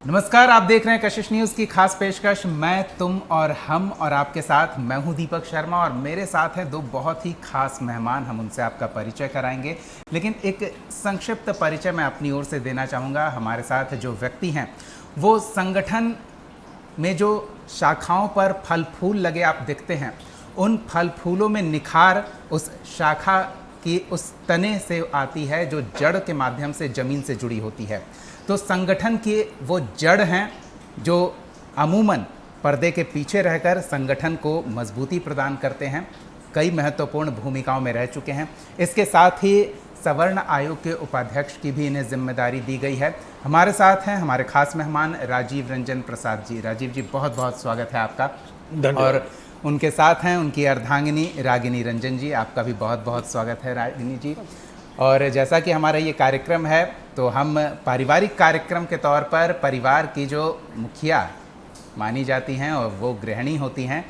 नमस्कार, आप देख रहे हैं कशिश न्यूज़ की खास पेशकश मैं, तुम और हम, और आपके साथ मैं हूं दीपक शर्मा और मेरे साथ हैं दो बहुत ही खास मेहमान। हम उनसे आपका परिचय कराएंगे, लेकिन एक संक्षिप्त परिचय मैं अपनी ओर से देना चाहूँगा। हमारे साथ जो व्यक्ति हैं वो संगठन में जो शाखाओं पर फल फूल लगे आप देखते हैं, उन फल फूलों में निखार उस शाखा की उस तने से आती है जो जड़ के माध्यम से ज़मीन से जुड़ी होती है। तो संगठन की वो जड़ हैं जो अमूमन पर्दे के पीछे रहकर संगठन को मजबूती प्रदान करते हैं, कई महत्वपूर्ण भूमिकाओं में रह चुके हैं। इसके साथ ही सवर्ण आयोग के उपाध्यक्ष की भी इन्हें जिम्मेदारी दी गई है। हमारे साथ हैं हमारे खास मेहमान राजीव रंजन प्रसाद जी। राजीव जी, बहुत बहुत स्वागत है आपका। और उनके साथ हैं उनकी अर्धांगिनी रागिनी रंजन जी। आपका भी बहुत बहुत स्वागत है रागिनी जी। और जैसा कि हमारा ये कार्यक्रम है तो हम पारिवारिक कार्यक्रम के तौर पर परिवार की जो मुखिया मानी जाती हैं और वो गृहिणी होती हैं,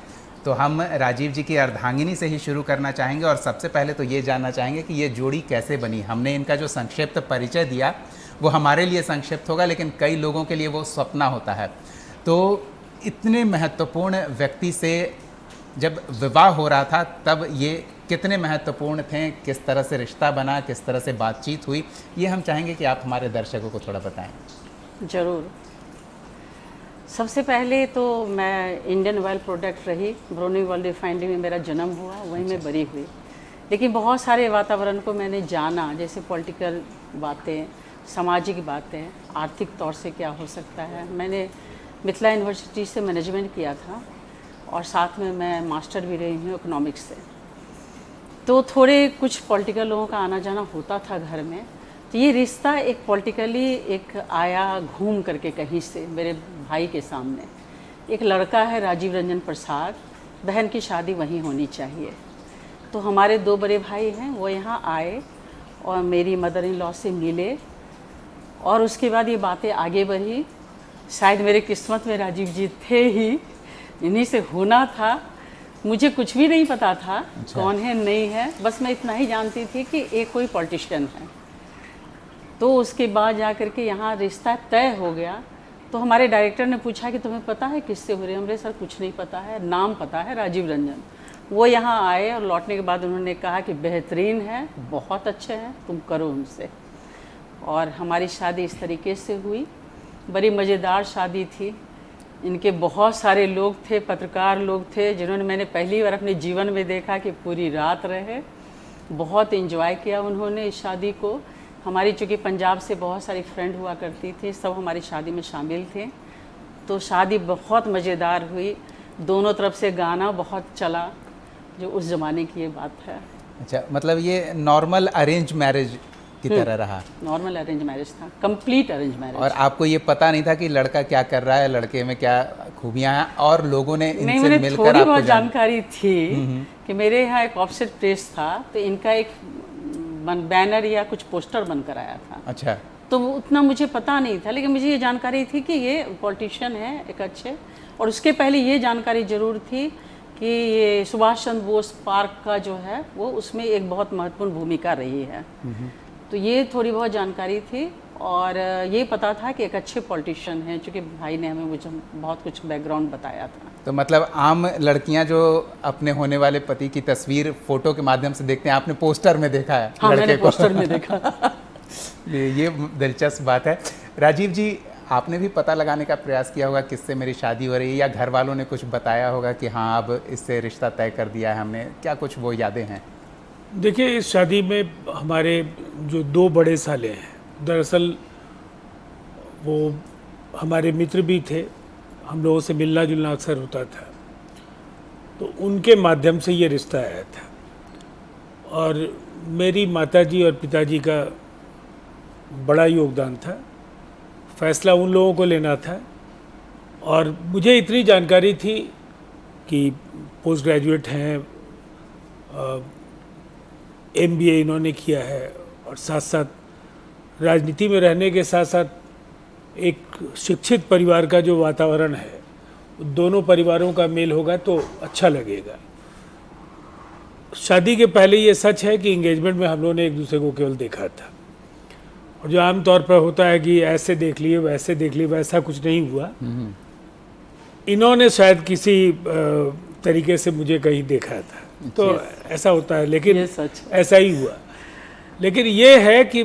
तो हम राजीव जी की अर्धांगिनी से ही शुरू करना चाहेंगे। और सबसे पहले तो ये जानना चाहेंगे कि ये जोड़ी कैसे बनी। हमने इनका जो संक्षिप्त परिचय दिया वो हमारे लिए संक्षिप्त होगा, लेकिन कई लोगों के लिए वो सपना होता है। तो इतने महत्वपूर्ण व्यक्ति से जब विवाह हो रहा था तब ये कितने महत्वपूर्ण थे, किस तरह से रिश्ता बना, किस तरह से बातचीत हुई, ये हम चाहेंगे कि आप हमारे दर्शकों को थोड़ा बताएं। ज़रूर। सबसे पहले तो मैं इंडियन ऑयल प्रोडक्ट रही, बरौनी ऑयल रिफाइनरी में मेरा जन्म हुआ, वहीं मैं बड़ी हुई। लेकिन बहुत सारे वातावरण को मैंने जाना, जैसे पॉलिटिकल बातें, सामाजिक बातें, आर्थिक तौर से क्या हो सकता है। मैंने मिथिला यूनिवर्सिटी से मैनेजमेंट किया था और साथ में मैं मास्टर भी रही हूँ इकोनॉमिक्स से। तो थोड़े कुछ पॉलिटिकल लोगों का आना जाना होता था घर में। तो ये रिश्ता एक पॉलिटिकली एक आया घूम करके कहीं से मेरे भाई के सामने। एक लड़का है राजीव रंजन प्रसाद, बहन की शादी वहीं होनी चाहिए। तो हमारे दो बड़े भाई हैं, वो यहाँ आए और मेरी मदर इन लॉ से मिले और उसके बाद ये बातें आगे बढ़ी। शायद मेरे किस्मत में राजीव जी थे ही, इन्हीं से होना था। मुझे कुछ भी नहीं पता था कौन है नहीं है, बस मैं इतना ही जानती थी कि एक कोई पॉलिटिशियन है। तो उसके बाद जा कर के यहाँ रिश्ता तय हो गया। तो हमारे डायरेक्टर ने पूछा कि तुम्हें पता है किससे हो रही है। हमरे सर कुछ नहीं पता है, नाम पता है राजीव रंजन। वो यहाँ आए और लौटने के बाद उन्होंने कहा कि बेहतरीन है, बहुत अच्छे हैं, तुम करो उनसे। और हमारी शादी इस तरीके से हुई। बड़ी मज़ेदार शादी थी। इनके बहुत सारे लोग थे, पत्रकार लोग थे, जिन्होंने मैंने पहली बार अपने जीवन में देखा कि पूरी रात रहे। बहुत एंजॉय किया उन्होंने इस शादी को। हमारी चूँकि पंजाब से बहुत सारी फ्रेंड हुआ करती थी, सब हमारी शादी में शामिल थे। तो शादी बहुत मज़ेदार हुई। दोनों तरफ से गाना बहुत चला, जो उस ज़माने की ये बात है। अच्छा, मतलब ये नॉर्मल अरेंज मैरिज की तरह रहा। नॉर्मल अरेंज मैरिज था, कंप्लीट अरेंज मैरिज। और आपको ये पता नहीं था कि लड़का क्या कर रहा है, लड़के में क्या खूबियां हैं, और लोगों ने इनसे मिलकर थोड़ी आपको बहुत जानकारी थी कि मेरे यहाँ एक ऑफसेट प्रेस था, तो इनका एक बैनर या कुछ पोस्टर बनकर आया था। अच्छा। तो उतना मुझे पता नहीं था, लेकिन मुझे ये जानकारी थी कि ये पॉलिटिशियन है एक अच्छे। और उसके पहले ये जानकारी ज़रूर थी कि ये सुभाष चंद्र बोस पार्क का जो है वो उसमें एक बहुत महत्वपूर्ण भूमिका रही है। तो ये थोड़ी बहुत जानकारी थी। और ये पता था कि एक अच्छे पॉलिटिशियन हैं, चूँकि भाई ने हमें मुझे बहुत कुछ बैकग्राउंड बताया था। तो मतलब आम लड़कियां जो अपने होने वाले पति की तस्वीर फोटो के माध्यम से देखते हैं, आपने पोस्टर में देखा है? हाँ, मैंने पोस्टर में देखा। ये दिलचस्प बात है। राजीव जी, आपने भी पता लगाने का प्रयास किया होगा किससे मेरी शादी हो रही है, या घर वालों ने कुछ बताया होगा कि हाँ अब इससे रिश्ता तय कर दिया है हमने, क्या कुछ वो यादें हैं? देखिए, इस शादी में हमारे जो दो बड़े साले हैं, दरअसल वो हमारे मित्र भी थे, हम लोगों से मिलना जुलना अक्सर होता था। तो उनके माध्यम से ये रिश्ता आया था। और मेरी माताजी और पिताजी का बड़ा योगदान था। फैसला उन लोगों को लेना था। और मुझे इतनी जानकारी थी कि पोस्ट ग्रेजुएट हैं, MBA इन्होंने किया है, और साथ साथ राजनीति में रहने के साथ साथ एक शिक्षित परिवार का जो वातावरण है, दोनों परिवारों का मेल होगा तो अच्छा लगेगा। शादी के पहले ये सच है कि एंगेजमेंट में हम लोगों ने एक दूसरे को केवल देखा था, और जो आम तौर पर होता है कि ऐसे देख लिए वैसे देख लिए, वैसा कुछ नहीं हुआ। इन्होंने शायद किसी तरीके से मुझे कहीं देखा था, तो ऐसा होता है, लेकिन ये सच ऐसा ही हुआ। लेकिन ये है कि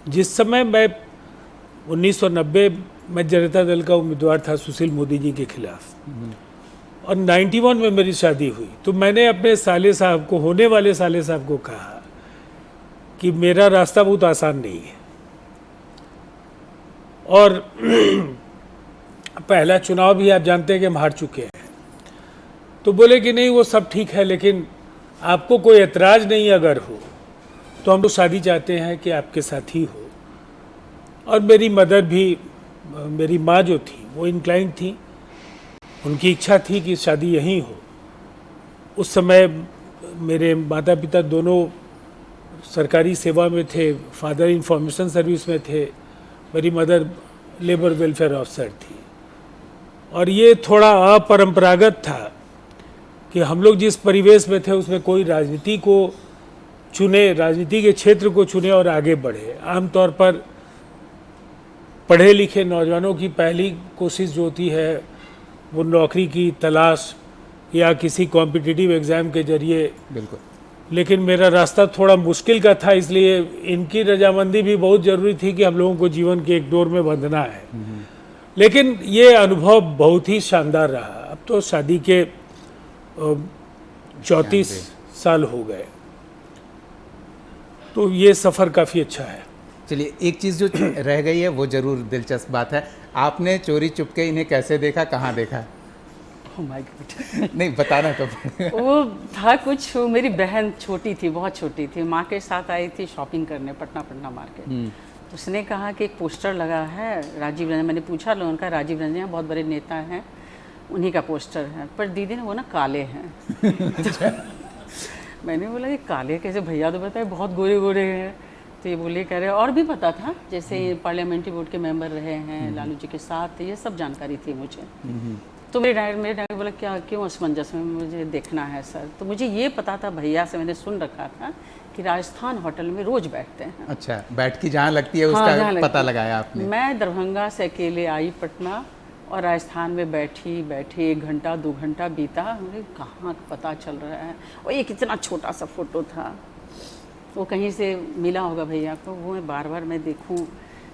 जिस समय मैं 1990 में जनता दल का उम्मीदवार था सुशील मोदी जी के खिलाफ, और 91 में मेरी शादी हुई, तो मैंने अपने साले साहब को, होने वाले साले साहब को कहा कि मेरा रास्ता बहुत आसान नहीं है, और पहला चुनाव भी आप जानते हैं कि हम हार चुके हैं। तो बोले कि नहीं वो सब ठीक है, लेकिन आपको कोई एतराज़ नहीं अगर हो तो हम लोग शादी चाहते हैं कि आपके साथ ही हो। और मेरी मदर भी, मेरी माँ जो थी वो इंक्लाइंड थी, उनकी इच्छा थी कि शादी यहीं हो। उस समय मेरे माता पिता दोनों सरकारी सेवा में थे, फादर इंफॉर्मेशन सर्विस में थे, मेरी मदर लेबर वेलफेयर ऑफिसर थी। और ये थोड़ा अपरंपरागत था कि हम लोग जिस परिवेश में थे उसमें कोई राजनीति को चुने, राजनीति के क्षेत्र को चुने और आगे बढ़े। आमतौर पर पढ़े लिखे नौजवानों की पहली कोशिश जो होती है वो नौकरी की तलाश या किसी कॉम्पिटिटिव एग्ज़ाम के जरिए। बिल्कुल। लेकिन मेरा रास्ता थोड़ा मुश्किल का था, इसलिए इनकी रजामंदी भी बहुत ज़रूरी थी कि हम लोगों को जीवन के एक डोर में बंधना है। लेकिन ये अनुभव बहुत ही शानदार रहा। अब तो शादी के 34 साल हो गए, तो ये सफ़र काफ़ी अच्छा है। चलिए, एक चीज़ जो रह गई है वो ज़रूर दिलचस्प बात है, आपने चोरी चुपके इन्हें कैसे देखा, कहाँ देखा? Oh my God. नहीं बताना तो। वो था कुछ, वो मेरी बहन छोटी थी, बहुत छोटी थी, माँ के साथ आई थी शॉपिंग करने पटना मार्केट। तो उसने कहा कि एक पोस्टर लगा है राजीव रंजन। मैंने पूछा लोगों का, राजीव रंजन बहुत बड़े नेता हैं, उन्हीं का पोस्टर है, पर दीदी ने वो ना काले हैं। मैंने बोला ये काले कैसे, भैया तो बताए बहुत गोरे गोरे हैं। तो ये बोले, कह रहे और भी पता था, जैसे पार्लियामेंट्री बोर्ड के मेंबर रहे हैं लालू जी के साथ, ये सब जानकारी थी मुझे। तो मेरे डायरेक्टर बोला क्या, क्यों असमंजस में, मुझे देखना है सर। तो मुझे ये पता था, भैया से मैंने सुन रखा था कि राजस्थान होटल में रोज़ बैठते हैं। अच्छा, बैठ की जहाँ लगती है उसका पता लगाया आपने? मैं दरभंगा से अकेले आई पटना, और राजस्थान में बैठी 1 घंटा 2 घंटा बीता, मुझे कहाँ पता चल रहा है। और एक इतना छोटा सा फोटो था, वो कहीं से मिला होगा भैया को, वो मैं बार बार मैं देखूं।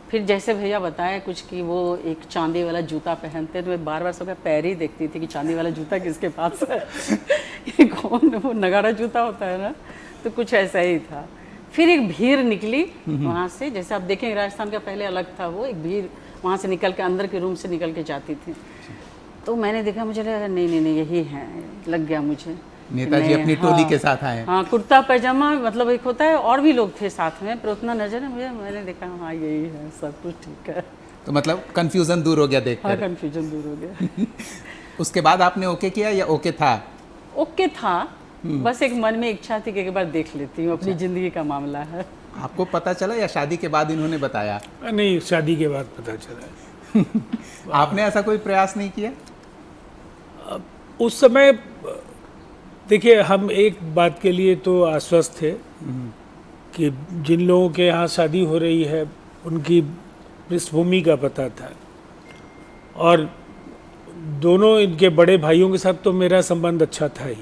फिर जैसे भैया बताया कुछ कि वो एक चांदी वाला जूता पहनते, तो मैं बार बार सबका पैर ही देखती थी कि चांदी वाला जूता किसके पास है। ये कौन, वो नगाड़ा जूता होता है ना, तो कुछ ऐसा ही था। फिर एक भीड़ निकली वहाँ से, जैसे आप देखेंगे राजस्थान का पहले अलग था, वो एक भीड़ वहाँ से निकल के अंदर के रूम से निकल के जाती थी। तो मैंने देखा, मुझे लगा नहीं यही है, लग गया मुझे नेताजी अपनी टोली के साथ आए। हाँ, कुर्ता पैजामा, मतलब एक होता है, और भी लोग थे साथ में, पर उतना नजर है मुझे, मैंने देखा हाँ यही है, सब कुछ ठीक है। तो मतलब कंफ्यूजन दूर हो गया देखकर? हाँ, कंफ्यूजन दूर हो गया। उसके बाद आपने ओके किया या ओके था? ओके था, बस एक मन में इच्छा थी कि एक बार देख लेती हूँ, अपनी जिंदगी का मामला है। आपको पता चला या शादी के बाद इन्होंने बताया? नहीं, शादी के बाद पता चला। आपने ऐसा कोई प्रयास नहीं किया? उस समय देखिए, हम एक बात के लिए तो आश्वस्त थे कि जिन लोगों के यहाँ शादी हो रही है उनकी पृष्ठभूमि का पता था, और दोनों इनके बड़े भाइयों के साथ तो मेरा संबंध अच्छा था ही।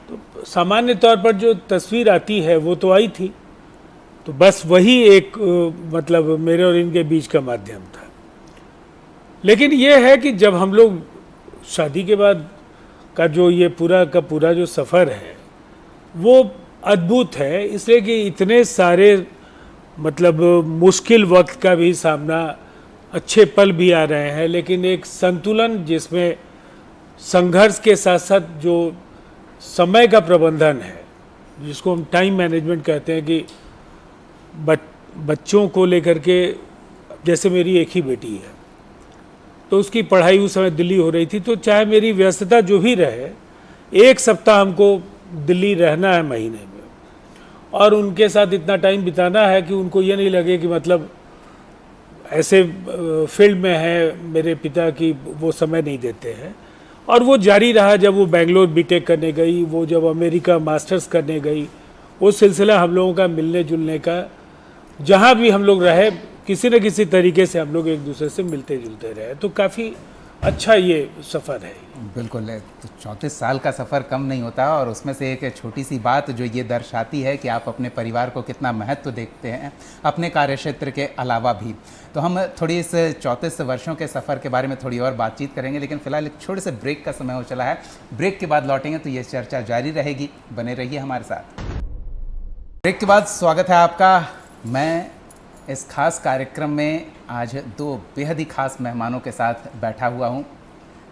तो सामान्य तौर पर जो तस्वीर आती है वो तो आई थी, तो बस वही एक मतलब मेरे और इनके बीच का माध्यम था। लेकिन ये है कि जब हम लोग शादी के बाद का जो ये पूरा का पूरा जो सफ़र है वो अद्भुत है, इसलिए कि इतने सारे मतलब मुश्किल वक्त का भी सामना, अच्छे पल भी आ रहे हैं, लेकिन एक संतुलन जिसमें संघर्ष के साथ साथ जो समय का प्रबंधन है, जिसको हम टाइम मैनेजमेंट कहते हैं, कि बच्चों को लेकर के, जैसे मेरी एक ही बेटी है तो उसकी पढ़ाई उस समय दिल्ली हो रही थी, तो चाहे मेरी व्यस्तता जो भी रहे, 1 सप्ताह हमको दिल्ली रहना है महीने में, और उनके साथ इतना टाइम बिताना है कि उनको ये नहीं लगे कि मतलब ऐसे फील्ड में है मेरे पिता की वो समय नहीं देते हैं। और वो जारी रहा, जब वो बेंगलोर बीटेक करने गई, वो जब अमेरिका मास्टर्स करने गई, वो सिलसिला हम लोगों का मिलने जुलने का जहाँ भी हम लोग रहे किसी न किसी तरीके से हम लोग एक दूसरे से मिलते जुलते रहे, तो काफ़ी अच्छा ये सफ़र है। बिल्कुल है। तो 34 साल का सफ़र कम नहीं होता, और उसमें से एक छोटी सी बात जो ये दर्शाती है कि आप अपने परिवार को कितना महत्व देखते हैं अपने कार्यक्षेत्र के अलावा भी। तो हम थोड़ी इस 34 वर्षों के सफ़र के बारे में थोड़ी और बातचीत करेंगे, लेकिन फ़िलहाल एक छोटे से ब्रेक का समय हो चला है। ब्रेक के बाद लौटेंगे तो ये चर्चा जारी रहेगी, बने रहिए हमारे साथ। ब्रेक के बाद स्वागत है आपका। मैं इस खास कार्यक्रम में आज दो बेहद ही खास मेहमानों के साथ बैठा हुआ हूं।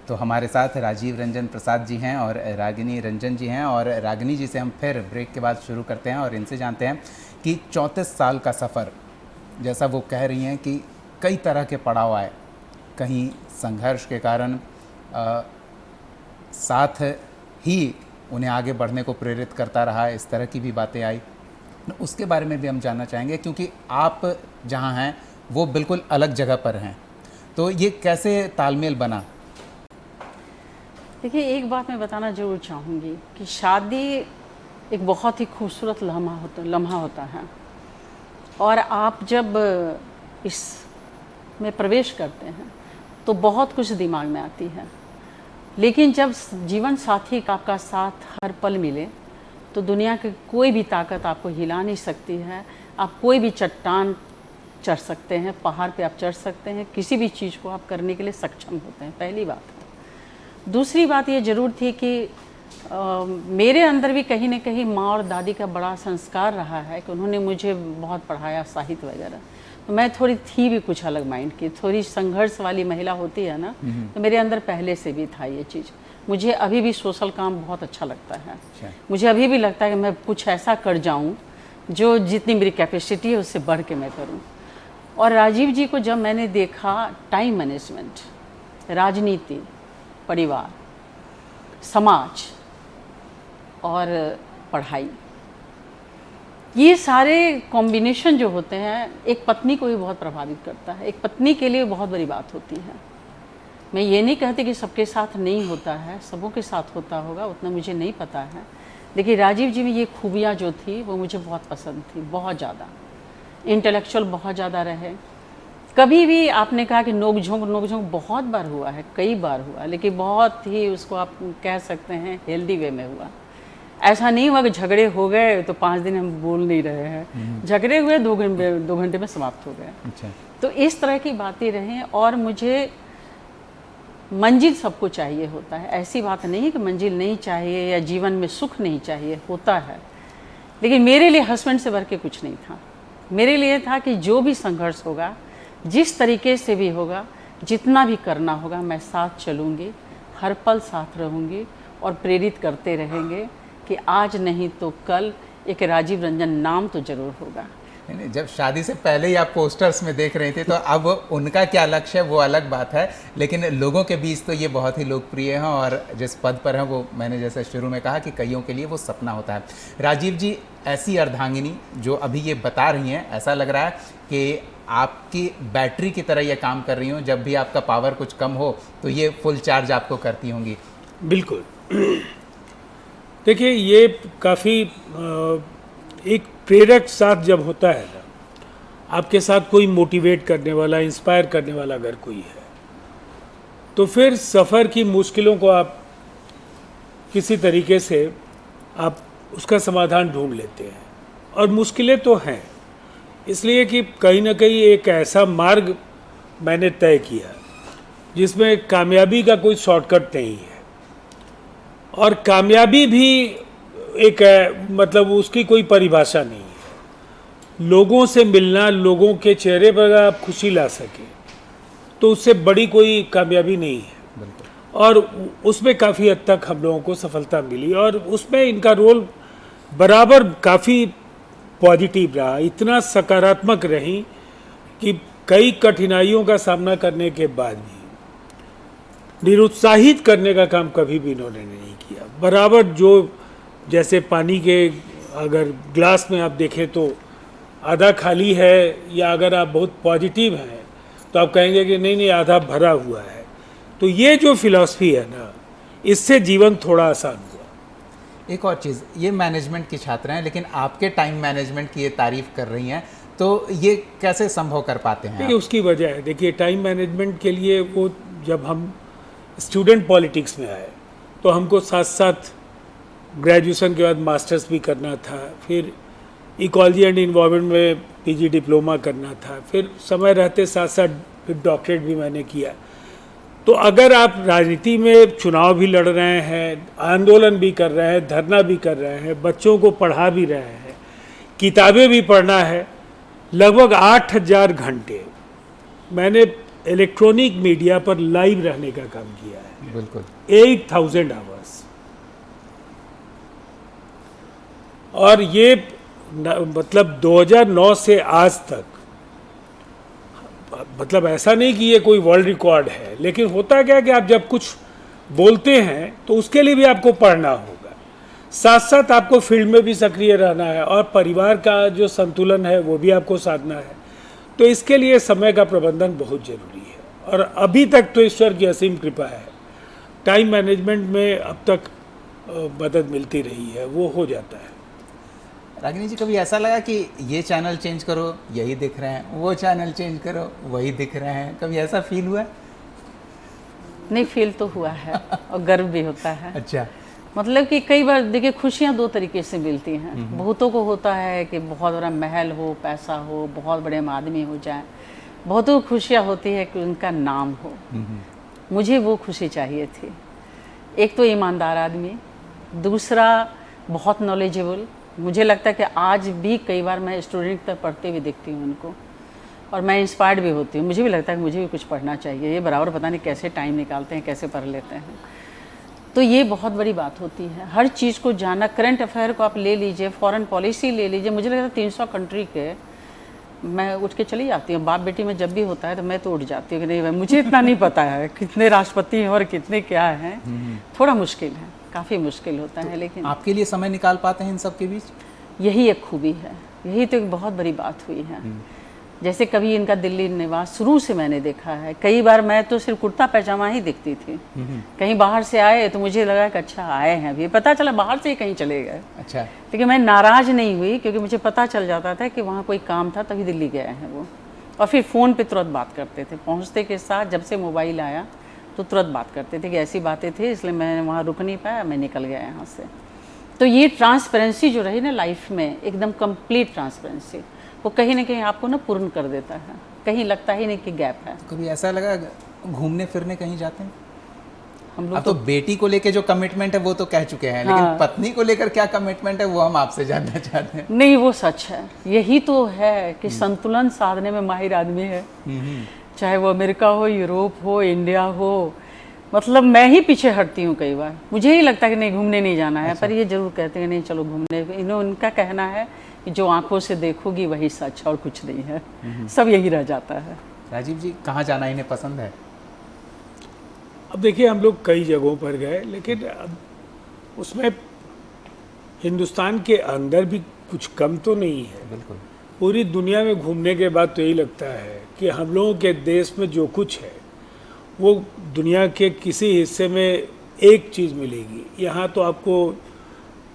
तो हमारे साथ राजीव रंजन प्रसाद जी हैं और रागिनी रंजन जी हैं, और रागिनी जी से हम फिर ब्रेक के बाद शुरू करते हैं और इनसे जानते हैं कि 34 साल का सफ़र, जैसा वो कह रही हैं कि कई तरह के पड़ाव आए, कहीं संघर्ष के कारण साथ ही उन्हें आगे बढ़ने को प्रेरित करता रहा, इस तरह की भी बातें आई। उसके बारे में भी हम जानना चाहेंगे, क्योंकि आप जहाँ हैं वो बिल्कुल अलग जगह पर हैं, तो ये कैसे तालमेल बना? देखिए, एक बात मैं बताना ज़रूर चाहूँगी कि शादी एक बहुत ही खूबसूरत लम्हा होता है, और आप जब इसमें प्रवेश करते हैं तो बहुत कुछ दिमाग में आती है, लेकिन जब जीवन साथी का आपका साथ हर पल मिले तो दुनिया की कोई भी ताकत आपको हिला नहीं सकती है। आप कोई भी चट्टान चढ़ सकते हैं, पहाड़ पे आप चढ़ सकते हैं, किसी भी चीज़ को आप करने के लिए सक्षम होते हैं, पहली बात है। दूसरी बात ये ज़रूर थी कि मेरे अंदर भी कहीं ना कहीं माँ और दादी का बड़ा संस्कार रहा है कि उन्होंने मुझे बहुत पढ़ाया, साहित्य वगैरह। तो मैं थोड़ी थी भी कुछ अलग माइंड की, थोड़ी संघर्ष वाली महिला होती है ना, तो मेरे अंदर पहले से भी था ये चीज़। मुझे अभी भी सोशल काम बहुत अच्छा लगता है। मुझे अभी भी लगता है कि मैं कुछ ऐसा कर जाऊं जो जितनी मेरी कैपेसिटी है उससे बढ़ के मैं करूं। और राजीव जी को जब मैंने देखा, टाइम मैनेजमेंट, राजनीति, परिवार, समाज और पढ़ाई, ये सारे कॉम्बिनेशन जो होते हैं एक पत्नी को भी बहुत प्रभावित करता है। एक पत्नी के लिए बहुत बड़ी बात होती है। मैं ये नहीं कहती कि सबके साथ नहीं होता है, सबों के साथ होता होगा, उतना मुझे नहीं पता है, लेकिन राजीव जी में ये खूबियाँ जो थी वो मुझे बहुत पसंद थी, बहुत ज़्यादा। इंटेलेक्चुअल बहुत ज़्यादा रहे। कभी भी आपने कहा कि नोक झोंक बहुत बार हुआ है, कई बार हुआ, लेकिन बहुत ही उसको आप कह सकते हैं हेल्दी वे में हुआ। ऐसा नहीं हुआ कि झगड़े हो गए तो 5 दिन हम बोल नहीं रहे हैं, झगड़े हुए 2 घंटे में समाप्त हो गए। अच्छा। तो इस तरह की बातें रहें। और मुझे मंजिल सबको चाहिए होता है, ऐसी बात नहीं है कि मंजिल नहीं चाहिए या जीवन में सुख नहीं चाहिए, होता है, लेकिन मेरे लिए हस्बैंड से बढ़ के कुछ नहीं था। मेरे लिए था कि जो भी संघर्ष होगा, जिस तरीके से भी होगा, जितना भी करना होगा, मैं साथ चलूँगी, हर पल साथ रहूँगी और प्रेरित करते रहेंगे कि आज नहीं तो कल एक राजीव रंजन नाम तो ज़रूर होगा। नहीं, जब शादी से पहले ही आप पोस्टर्स में देख रहे थे, तो अब उनका क्या लक्ष्य है वो अलग बात है, लेकिन लोगों के बीच तो ये बहुत ही लोकप्रिय हैं, और जिस पद पर हैं वो, मैंने जैसे शुरू में कहा कि कईयों के लिए वो सपना होता है। राजीव जी, ऐसी अर्धांगिनी जो अभी ये बता रही हैं, ऐसा लग रहा है कि आपकी बैटरी की तरह ये काम कर रही हूँ, जब भी आपका पावर कुछ कम हो तो ये फुल चार्ज आपको करती होंगी। बिल्कुल। देखिए, ये काफ़ी एक प्रेरक साथ जब होता है ना, आपके साथ कोई मोटिवेट करने वाला, इंस्पायर करने वाला अगर कोई है, तो फिर सफ़र की मुश्किलों को आप किसी तरीके से आप उसका समाधान ढूंढ लेते हैं। और मुश्किलें तो हैं, इसलिए कि कहीं ना कहीं एक ऐसा मार्ग मैंने तय किया जिसमें कामयाबी का कोई शॉर्टकट नहीं है, और कामयाबी भी एक मतलब उसकी कोई परिभाषा नहीं है। लोगों से मिलना, लोगों के चेहरे पर अगर आप खुशी ला सके तो उससे बड़ी कोई कामयाबी नहीं है। और उसमें काफ़ी हद तक हम लोगों को सफलता मिली, और उसमें इनका रोल बराबर काफ़ी पॉजिटिव रहा, इतना सकारात्मक रही कि कई कठिनाइयों का सामना करने के बाद भी निरुत्साहित करने का काम कभी भी इन्होंने नहीं किया। बराबर जो, जैसे पानी के अगर ग्लास में आप देखें तो आधा खाली है, या अगर आप बहुत पॉजिटिव हैं तो आप कहेंगे कि नहीं नहीं आधा भरा हुआ है। तो ये जो फिलॉसफी है ना, इससे जीवन थोड़ा आसान हुआ। एक और चीज़, ये मैनेजमेंट की छात्र हैं, लेकिन आपके टाइम मैनेजमेंट की ये तारीफ़ कर रही हैं, तो ये कैसे संभव कर पाते हैं देखिए उसकी वजह है, देखिए टाइम मैनेजमेंट के लिए वो जब हम स्टूडेंट पॉलिटिक्स में आए तो हमको साथ साथ ग्रेजुएशन के बाद मास्टर्स भी करना था, फिर इकोलॉजी एंड इन्वायरमेंट में पीजी डिप्लोमा करना था, फिर समय रहते साथ साथ फिर डॉक्टरेट भी मैंने किया। तो अगर आप राजनीति में चुनाव भी लड़ रहे हैं, आंदोलन भी कर रहे हैं, धरना भी कर रहे हैं, बच्चों को पढ़ा भी रहे हैं, किताबें भी पढ़ना है, लगभग 8000 घंटे मैंने इलेक्ट्रॉनिक मीडिया पर लाइव रहने का काम किया है। बिल्कुल 8000 आवर्स। और ये मतलब 2009 से आज तक, मतलब ऐसा नहीं कि ये कोई वर्ल्ड रिकॉर्ड है, लेकिन होता क्या कि आप जब कुछ बोलते हैं तो उसके लिए भी आपको पढ़ना होगा, साथ साथ आपको फील्ड में भी सक्रिय रहना है और परिवार का जो संतुलन है वो भी आपको साधना है। तो इसके लिए समय का प्रबंधन बहुत ज़रूरी है और अभी तक तो ईश्वर की असीम कृपा है, टाइम मैनेजमेंट में अब तक मदद मिलती रही है, वो हो जाता है। रागिनी जी, कभी ऐसा लगा कि ये चैनल चेंज करो यही दिख रहे हैं, वो चैनल चेंज करो वही दिख रहे हैं, कभी ऐसा फील हुआ? नहीं, फील तो हुआ है और गर्व भी होता है। अच्छा। मतलब कि कई बार देखिए खुशियाँ दो तरीके से मिलती हैं। बहुतों को होता है कि बहुत बड़ा महल हो, पैसा हो, बहुत बड़े आदमी हो जाए। बहुतों को खुशियाँ होती है कि उनका नाम हो। मुझे वो खुशी चाहिए थी। एक तो ईमानदार आदमी, दूसरा बहुत नॉलेजेबल। मुझे लगता है कि आज भी कई बार मैं स्टूडेंट तक पढ़ते हुए देखती हूँ उनको और मैं इंस्पायर्ड भी होती हूँ। मुझे भी लगता है कि मुझे भी कुछ पढ़ना चाहिए। ये बराबर पता नहीं कैसे टाइम निकालते हैं, कैसे पढ़ लेते हैं। तो ये बहुत बड़ी बात होती है, हर चीज़ को जानना। करंट अफेयर को आप ले लीजिए, फॉरेन पॉलिसी ले लीजिए। मुझे लगता है 300 कंट्री के मैं उठ के चली जाती हूँ। बाप बेटी में जब भी होता है तो मैं तो उठ जाती हूँ कि नहीं भाई मुझे इतना नहीं पता है कितने राष्ट्रपति हैं और कितने क्या हैं। थोड़ा मुश्किल है, काफ़ी मुश्किल होता है, लेकिन आपके लिए समय निकाल पाते हैं इन सब के बीच? यही एक खूबी है, यही तो एक बहुत बड़ी बात हुई है। जैसे कभी इनका दिल्ली निवास शुरू से मैंने देखा है। कई बार मैं तो सिर्फ कुर्ता पैजामा ही दिखती थी। कहीं बाहर से आए तो मुझे लगा कि अच्छा आए हैं, अभी पता चला बाहर से ही कहीं चले गए। अच्छा। लेकिन मैं नाराज़ नहीं हुई क्योंकि मुझे पता चल जाता था कि वहाँ कोई काम था तभी दिल्ली गए हैं वो। और फिर फ़ोन पे तुरंत बात करते थे, पहुँचते के साथ। जब से मोबाइल आया तो तुरंत बात करते थे कि ऐसी बातें थी इसलिए मैं वहाँ रुक नहीं पाया, मैं निकल गया यहाँ से। तो ये ट्रांसपेरेंसी जो रही ना लाइफ में, एकदम कंप्लीट ट्रांसपेरेंसी, वो कहीं ना कहीं आपको ना पूर्ण कर देता है। कहीं लगता ही नहीं कि गैप है। कभी ऐसा लगा घूमने फिरने कहीं जाते हैं? हम लोग अब तो बेटी को लेके जो कमिटमेंट है वो तो कह चुके हैं, लेकिन पत्नी को लेकर क्या कमिटमेंट है वो हम आपसे जानना चाहते हैं। नहीं, वो सच है। यही तो है कि संतुलन साधने में माहिर आदमी है, चाहे वो अमेरिका हो, यूरोप हो, इंडिया हो। मतलब मैं ही पीछे हटती हूँ कई बार। मुझे ही लगता है कि नहीं घूमने नहीं जाना है। अच्छा। पर ये जरूर कहते हैं नहीं चलो घूमने। उनका कहना है कि जो आंखों से देखोगी वही सच और कुछ नहीं है। सब यही रह जाता है। राजीव जी, कहाँ जाना इन्हें पसंद है? अब देखिए हम लोग कई जगहों पर गए, लेकिन अब उसमें हिंदुस्तान के अंदर भी कुछ कम तो नहीं है। बिल्कुल। पूरी दुनिया में घूमने के बाद तो यही लगता है कि हम लोगों के देश में जो कुछ है वो दुनिया के किसी हिस्से में एक चीज़ मिलेगी। यहाँ तो आपको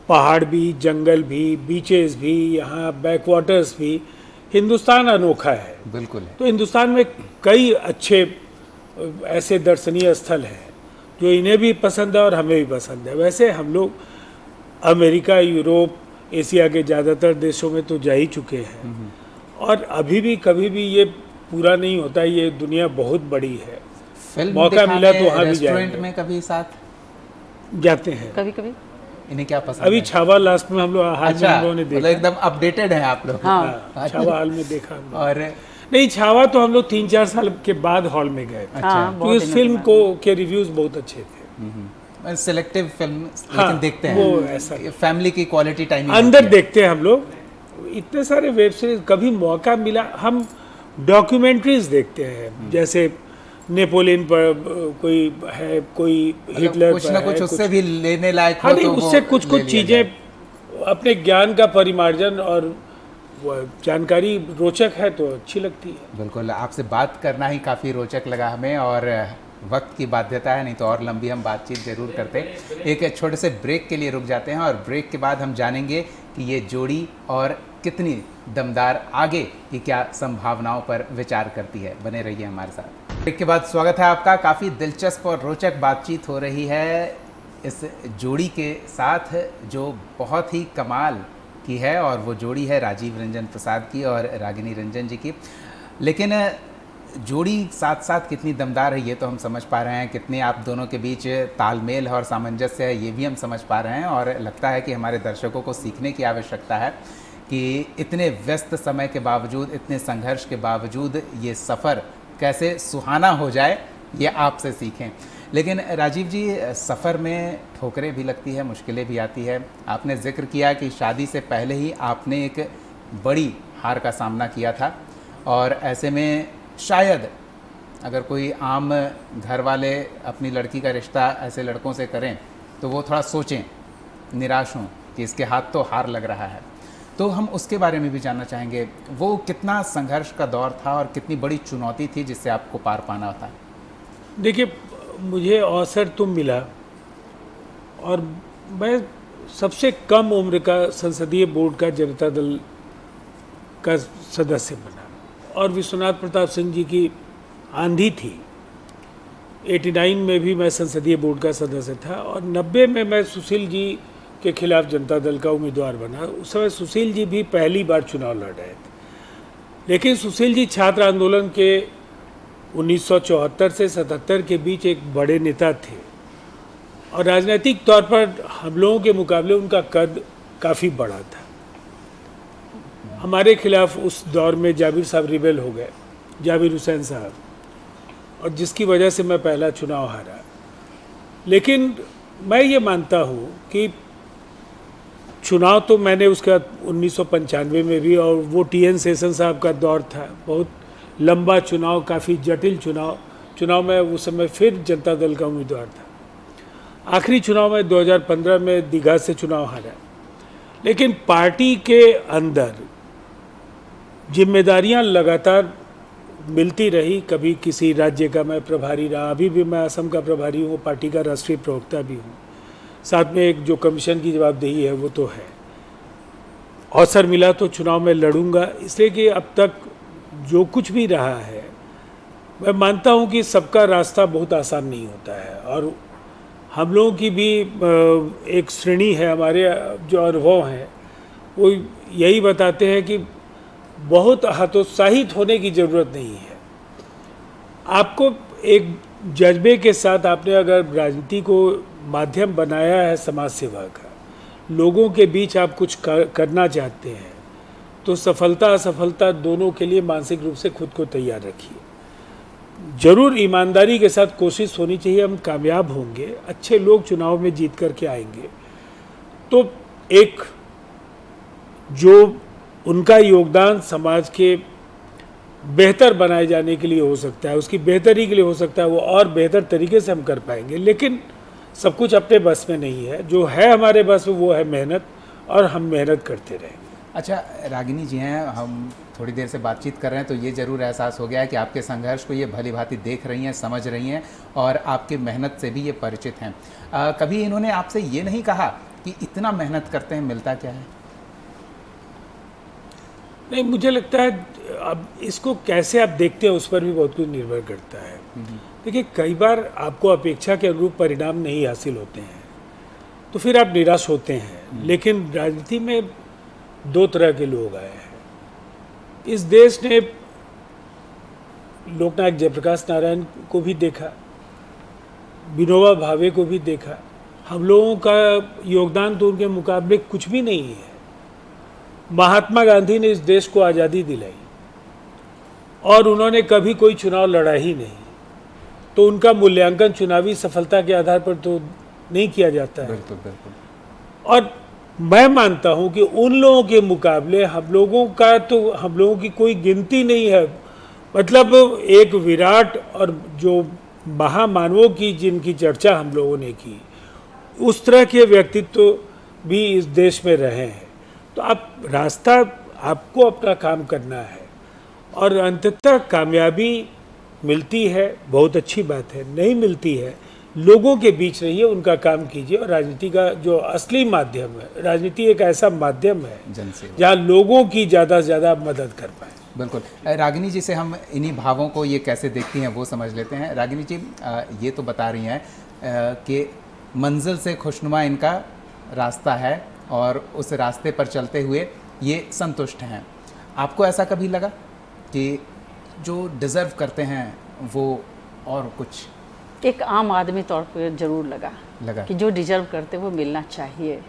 पहाड़ भी, जंगल भी, बीचेस भी, यहाँ बैकवाटर्स भी। हिंदुस्तान अनोखा है। बिल्कुल है। तो हिंदुस्तान में कई अच्छे ऐसे दर्शनीय स्थल हैं जो इन्हें भी पसंद है और हमें भी पसंद है। वैसे हम लोग अमेरिका, यूरोप, एशिया के ज़्यादातर देशों में तो जा ही चुके हैं और अभी भी कभी भी ये पूरा नहीं होता। ये दुनिया बहुत बड़ी है। मौका मिला तो वहाँ भी जाएंगे। रेस्टोरेंट में कभी साथ जाते हैं कभी कभी। इन्हें क्या पसंद अभी है? छावा लास्ट में हम लोग हाल में हम लोगों ने मतलब देखा। एकदम अपडेटेड हैं आप लोग। हाँ। छावा हॉल में देखा हम लोग। और नहीं, छावा तो हम लोग 3-4 साल के बाद हॉल में गए थे। हाँ, तो बहुत इस दिनों फिल्म के को के रिव्यूज बहुत अच्छे थे। सिलेक्टिव फिल्म हाँ, लेकिन देखते हैं वो ऐसा फैमिली की क्वालिटी टाइम अंदर देखते हैं हम लोग। इतने सारे वेब सीरीज कभी मौका मिला हम डॉक्यूमेंट्रीज देखते हैं। जैसे नेपोलियन पर कोई है, कोई हिटलर कुछ पर ना है, कुछ उससे भी लेने लायक हो हाँ नहीं, तो वो उससे कुछ ले कुछ लिया चीज़ें जाए। अपने ज्ञान का परिमार्जन और वो जानकारी रोचक है तो अच्छी लगती है। बिल्कुल, आपसे बात करना ही काफ़ी रोचक लगा हमें और वक्त की बाध्यता है, नहीं तो और लंबी हम बातचीत ज़रूर करते। एक छोटे से ब्रेक के लिए रुक जाते हैं और ब्रेक के बाद हम जानेंगे कि ये जोड़ी और कितनी दमदार आगे की क्या संभावनाओं पर विचार करती है। बने रहिए हमारे साथ। ब्रेक के बाद स्वागत है आपका। काफ़ी दिलचस्प और रोचक बातचीत हो रही है इस जोड़ी के साथ जो बहुत ही कमाल की है, और वो जोड़ी है राजीव रंजन प्रसाद की और रागिनी रंजन जी की। लेकिन जोड़ी साथ साथ कितनी दमदार है ये तो हम समझ पा रहे हैं, कितने आप दोनों के बीच तालमेल है और सामंजस्य है ये भी हम समझ पा रहे हैं। और लगता है कि हमारे दर्शकों को सीखने की आवश्यकता है कि इतने व्यस्त समय के बावजूद, इतने संघर्ष के बावजूद ये सफ़र कैसे सुहाना हो जाए, ये आपसे सीखें। लेकिन राजीव जी, सफ़र में ठोकरें भी लगती है, मुश्किलें भी आती है। आपने जिक्र किया कि शादी से पहले ही आपने एक बड़ी हार का सामना किया था, और ऐसे में शायद अगर कोई आम घर वाले अपनी लड़की का रिश्ता ऐसे लड़कों से करें तो वो थोड़ा सोचें, निराश हों कि इसके हाथ तो हार लग रहा है। तो हम उसके बारे में भी जानना चाहेंगे, वो कितना संघर्ष का दौर था और कितनी बड़ी चुनौती थी जिससे आपको पार पाना था। देखिए, मुझे अवसर तो मिला और मैं सबसे कम उम्र का संसदीय बोर्ड का जनता दल का सदस्य बना, और विश्वनाथ प्रताप सिंह जी की आंधी थी। 89 में भी मैं संसदीय बोर्ड का सदस्य था, और 90 में मैं सुशील जी के खिलाफ जनता दल का उम्मीदवार बना। उस समय सुशील जी भी पहली बार चुनाव लड़ रहे थे, लेकिन सुशील जी छात्र आंदोलन के 1974 से 77 के बीच एक बड़े नेता थे, और राजनीतिक तौर पर हम लोगों के मुकाबले उनका कद काफ़ी बड़ा था। हमारे खिलाफ उस दौर में जाबिर साहब रिबेल हो गए, जाबिर हुसैन साहब, और जिसकी वजह से मैं पहला चुनाव हारा। लेकिन मैं ये मानता हूँ कि चुनाव तो मैंने उसका 1995 में भी, और वो TN सेशन साहब का दौर था, बहुत लंबा चुनाव, काफ़ी जटिल चुनाव में उस समय फिर जनता दल का उम्मीदवार था। आखिरी चुनाव में 2015 में दीघा से चुनाव हारा। लेकिन पार्टी के अंदर जिम्मेदारियां लगातार मिलती रही। कभी किसी राज्य का मैं प्रभारी रहा, अभी भी मैं असम का प्रभारी हूँ, पार्टी का राष्ट्रीय प्रवक्ता भी हूँ। साथ में एक जो कमीशन की जवाबदेही है वो तो है। अवसर मिला तो चुनाव में लड़ूंगा, इसलिए कि अब तक जो कुछ भी रहा है, मैं मानता हूँ कि सबका रास्ता बहुत आसान नहीं होता है, और हम लोगों की भी एक श्रेणी है, हमारे जो अनुभव हैं वो यही बताते हैं कि बहुत हतोत्साहित होने की ज़रूरत नहीं है। आपको एक जज्बे के साथ, आपने अगर राजनीति को माध्यम बनाया है समाज सेवा का, लोगों के बीच आप कुछ करना चाहते हैं, तो सफलता असफलता दोनों के लिए मानसिक रूप से खुद को तैयार रखिए। जरूर ईमानदारी के साथ कोशिश होनी चाहिए, हम कामयाब होंगे, अच्छे लोग चुनाव में जीत करके आएंगे, तो एक जो उनका योगदान समाज के बेहतर बनाए जाने के लिए हो सकता है, उसकी बेहतरी के लिए हो सकता है, वो और बेहतर तरीके से हम कर पाएंगे। लेकिन सब कुछ अपने बस में नहीं है, जो है हमारे बस में वो है मेहनत, और हम मेहनत करते रहेंगे। अच्छा रागिनी जी हैं, हम थोड़ी देर से बातचीत कर रहे हैं तो ये ज़रूर एहसास हो गया है कि आपके संघर्ष को ये भली भांति देख रही हैं, समझ रही हैं, और आपके मेहनत से भी ये परिचित हैं। कभी इन्होंने आपसे ये नहीं कहा कि इतना मेहनत करते हैं, मिलता क्या है? नहीं, मुझे लगता है अब इसको कैसे आप देखते हैं उस पर भी बहुत कुछ निर्भर करता है। देखिए, कई बार आपको अपेक्षा के अनुरूप परिणाम नहीं हासिल होते हैं तो फिर आप निराश होते हैं। लेकिन राजनीति में दो तरह के लोग आए हैं। इस देश ने लोकनायक जयप्रकाश नारायण को भी देखा, विनोबा भावे को भी देखा। हम लोगों का योगदान तो उनके मुकाबले कुछ भी नहीं है। महात्मा गांधी ने इस देश को आज़ादी दिलाई और उन्होंने कभी कोई चुनाव लड़ा ही नहीं, तो उनका मूल्यांकन चुनावी सफलता के आधार पर तो नहीं किया जाता है। बिल्कुल बिल्कुल। और मैं मानता हूं कि उन लोगों के मुकाबले हम लोगों की कोई गिनती नहीं है। मतलब एक विराट और जो महामानवों की जिनकी चर्चा हम लोगों ने की, उस तरह के व्यक्तित्व भी इस देश में रहे हैं। तो आपको अपना काम करना है और अंततः कामयाबी मिलती है बहुत अच्छी बात है, नहीं मिलती है लोगों के बीच रहिए, उनका काम कीजिए। और राजनीति का जो असली माध्यम है, राजनीति एक ऐसा माध्यम है जनसेवा। जहाँ लोगों की ज़्यादा से ज़्यादा मदद कर पाए। बिल्कुल। रागिनी जी से हम इन्हीं भावों को ये कैसे देखती हैं वो समझ लेते हैं। रागिनी जी ये तो बता रही हैं कि मंजिल से खुशनुमा इनका रास्ता है और उस रास्ते पर चलते हुए ये संतुष्ट हैं। आपको ऐसा कभी लगा कि जो डिज़र्व करते हैं वो और कुछ? एक आम आदमी तौर पर जरूर लगा कि जो डिजर्व करते वो मिलना चाहिए।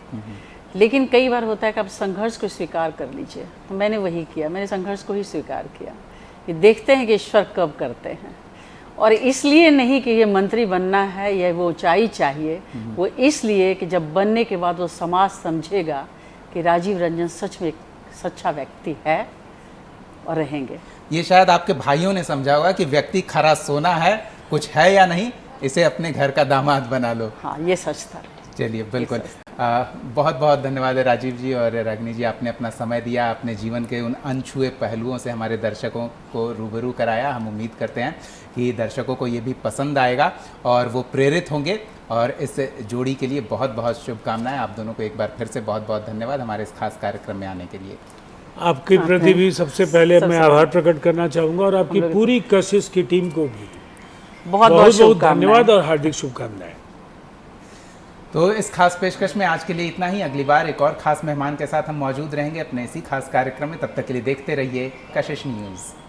लेकिन कई बार होता है कि आप संघर्ष को स्वीकार कर लीजिए, तो मैंने वही किया, मैंने संघर्ष को ही स्वीकार किया कि देखते हैं कि ईश्वर कब करते हैं। और इसलिए नहीं कि ये मंत्री बनना है या वो ऊंचाई चाहिए, वो इसलिए कि जब बनने के बाद वो समाज समझेगा कि राजीव रंजन सच में एक सच्चा व्यक्ति है और रहेंगे। ये शायद आपके भाइयों ने समझा होगा कि व्यक्ति खरा सोना है, कुछ है या नहीं, इसे अपने घर का दामाद बना लो। हाँ, ये सच था। चलिए, बिल्कुल। बहुत बहुत धन्यवाद है राजीव जी और रागिनी जी, आपने अपना समय दिया, अपने जीवन के उन अनछुए पहलुओं से हमारे दर्शकों को रूबरू कराया। हम उम्मीद करते हैं कि दर्शकों को ये भी पसंद आएगा और वो प्रेरित होंगे। और इस जोड़ी के लिए बहुत बहुत शुभकामनाएं। आप दोनों को एक बार फिर से बहुत बहुत धन्यवाद हमारे इस खास कार्यक्रम में आने के लिए। आपके प्रति भी सबसे पहले मैं आभार प्रकट करना चाहूँगा और आपकी पूरी कशिश की टीम को भी बहुत बहुत धन्यवाद और हार्दिक शुभकामनाएं। तो इस खास पेशकश में आज के लिए इतना ही। अगली बार एक और खास मेहमान के साथ हम मौजूद रहेंगे अपने इसी खास कार्यक्रम में। तब तक के लिए देखते रहिए कशिश न्यूज़।